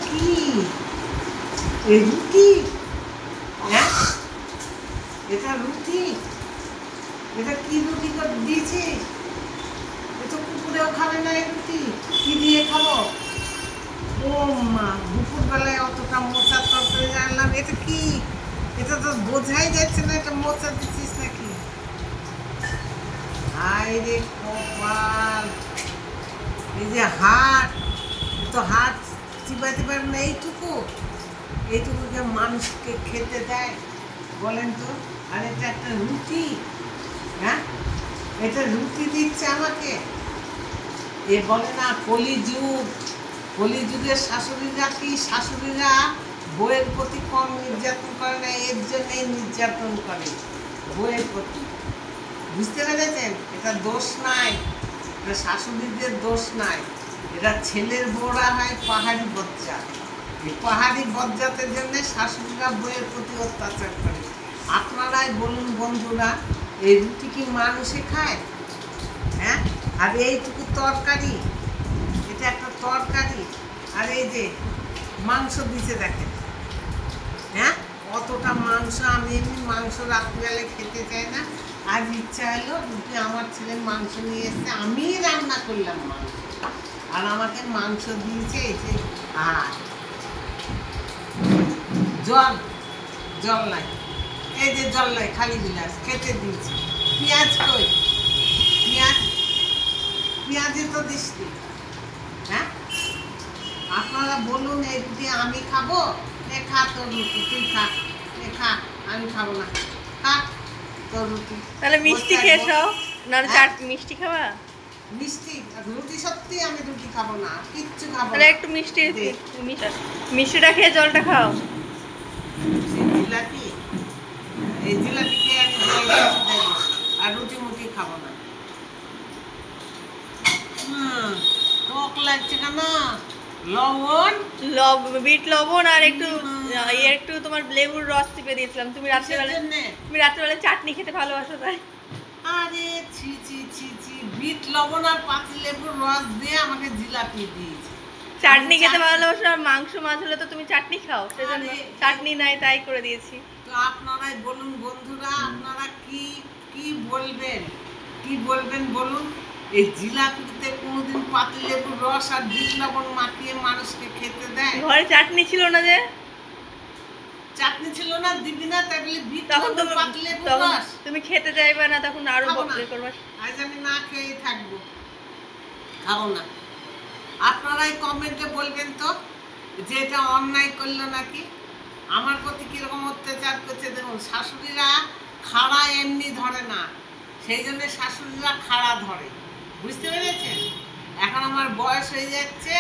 কি রুটি? হ্যাঁ, এটা রুটি? এটা কি রুটি করে দিয়েছিস? এটা কুকুরেও খাবে না এই রুটি। কি দিয়ে খাবো? ও মা, দুপুরবেলায় অতটা মোচার তরকারি জানলাম। এটা কি? এটা তো বোঝাই যাচ্ছে না এটা মোচা দিচ্ছিস নাকি। হায় রে কপাল, এই যে হাট, তো হাট চিবাতে পারে না এইটুকু। এইটুকুকে মানুষকে খেতে দেয় বলেন তো? আর এটা একটা রুটি? হ্যাঁ, এটা রুটি দিচ্ছে আমাকে। এ বলে না কলিযুগ, কলিযুগের শাশুড়িরা বইয়ের প্রতি কম নির্যাতন করে না, এর জন্যই নির্যাতন করে বইয়ের প্রতি। বুঝতে পেরেছেন? এটা দোষ নাই, এটা শাশুড়িদের দোষ নাই, এটা ছেলের বউরা হয় পাহাড়ি বজ্জাত। এই পাহাড়ি বজ্জাতের জন্য শাশুড়িরা বইয়ের প্রতি অত্যাচার করে। আপনারাই বলুন বন্ধুরা, এই রুটি কি মানুষে খায়? হ্যাঁ, আর এইটুকু তরকারি, এটা একটা তরকারি। আর এই যে মাংস দিছে দেখেন। হ্যাঁ, অতটা মাংস, আমি এমনি মাংস রাত্রিবেলায় খেতে চাই না। আজ ইচ্ছা হলো রুটি, আমার ছেলে মাংস নিয়ে এসছে, আমি রান্না করলাম মাংস, আর আমাকে মাংস দিয়েছে। এই যে আর জল, জল নাই, এই যে জল নাই, খালি গিলাস খেতে দিয়েছি। পেঁয়াজ কই? পেঁয়াজে তো দিচ্ছি। হ্যাঁ, আপনারা বলুন এই রুটি আমি খাবো? এ খা তোর রুটি, তুই খা, এ খা, আমি খাবো না, খা তোর রুটি। তাহলে মিষ্টি খেয়ে এসো, না মিষ্টি খাবা? মিষ্টি রুটি? সত্যি আমি রুটি খাবো না, কিচ্ছু খাবো তাহলে না। একটু মিষ্টিটা খেয়ে জলটা খাও। জিলাপি, এই জিলাপি খেয়ে আমি জল বেশি দেবো, আর রুটি মুটি খাবো না। টক লাগছে কেন? লবণ, বিট লবণ আর একটু তোমার লেবুর রস চিপে দিয়েছিলাম। তুমি রাত্রিবেলা চাটনি খেতে ভালোবাসো তাই। আরে ছি ছি ছি ছি, বিট লবণ আর পাতি লেবুর রস দিয়ে আমাকে জিলাপি দিয়েছে। চাটনি খেতে ভালোবাসো, আর মাংস মাছ হলে তো তুমি চাটনি খাও, সেজন্য চাটনি নাই তাই করে দিয়েছি। তো আপনারাই বলুন বন্ধুরা, আপনারা কি কি বলবেন, কি বলবেন বলুন। এই জিলাপিতে কোনোদিন পাতি লেবুর রস আর বিট লবণ মাখিয়ে মানুষকে খেতে দেয়? ঘরে চাটনি ছিল না যে? চাটনি ছিল না, দিবি না, তাই বলে বিট তখন লবণ পাতি লেবুর রস? তুমি খেতে চাইবে না, তখন আরো বকলে করবে। আজ আমি না খেয়ে থাকবো, খাবো না। আপনারাই কমেন্টে বলবেন তো যে এটা অন্যায় করলো নাকি, আমার প্রতি কিরকম অত্যাচার করছে। দেখুন, শাশুড়িরা খাড়া এমনি ধরে না, সেই জন্য শাশুড়িরা খাড়া ধরে। বুঝতে পেরেছেন? এখন আমার বয়স হয়ে যাচ্ছে,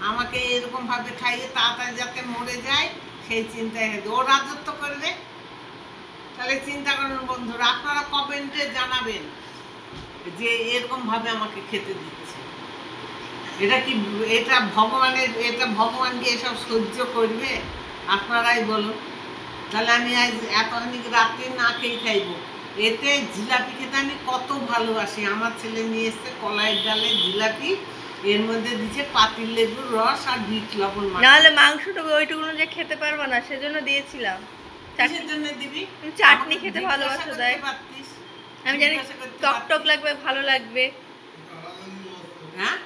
আমাকে এরকম ভাবে খাইয়ে তাড়াতাড়ি যাতে মরে যায় সেই চিন্তায় ও রাজত্ব করবে। তাহলে চিন্তা করুন বন্ধুরা, আপনারা কমেন্টে জানাবেন যে এরকম ভাবে আমাকে খেতে দিচ্ছে। এটা কি, এটা ভগবান কি এসব সহ্য করবে? আপনারাই বলুন। তাহলে আমি আজ এতখানি রাত্রে না খেয়ে খাইবো। এতে জিলাপি খেতে আমি কত ভালোবাসি। আমার ছেলে নিয়ে এসছে কলাইয়ের ডালে জিলাপি, এর মধ্যে দিচ্ছে পাতি লেবুর রস আর বিট লবণ। নাহলে মাংসটা ওইটুকু যে খেতে পারবো না, সেজন্য দিয়েছিলাম। কিসের জন্য দিবি? চাটনি খেতে ভালোবাসো তাই। আমি জানি টক টক লাগবে, ভালো লাগবে। হ্যাঁ,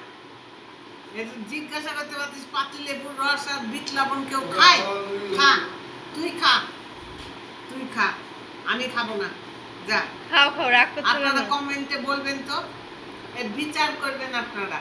এটা জিজ্ঞাসা করতে পারতিস পাতি লেবুর রস আর বিট লবণ কেউ খায়? খা, তুই খা, তুই খা, আমি খাবো না। যা খাও খাও, রাগ করতে হবে না। আপনারা কমেন্টে বলবেন তো, এর বিচার করবেন আপনারা।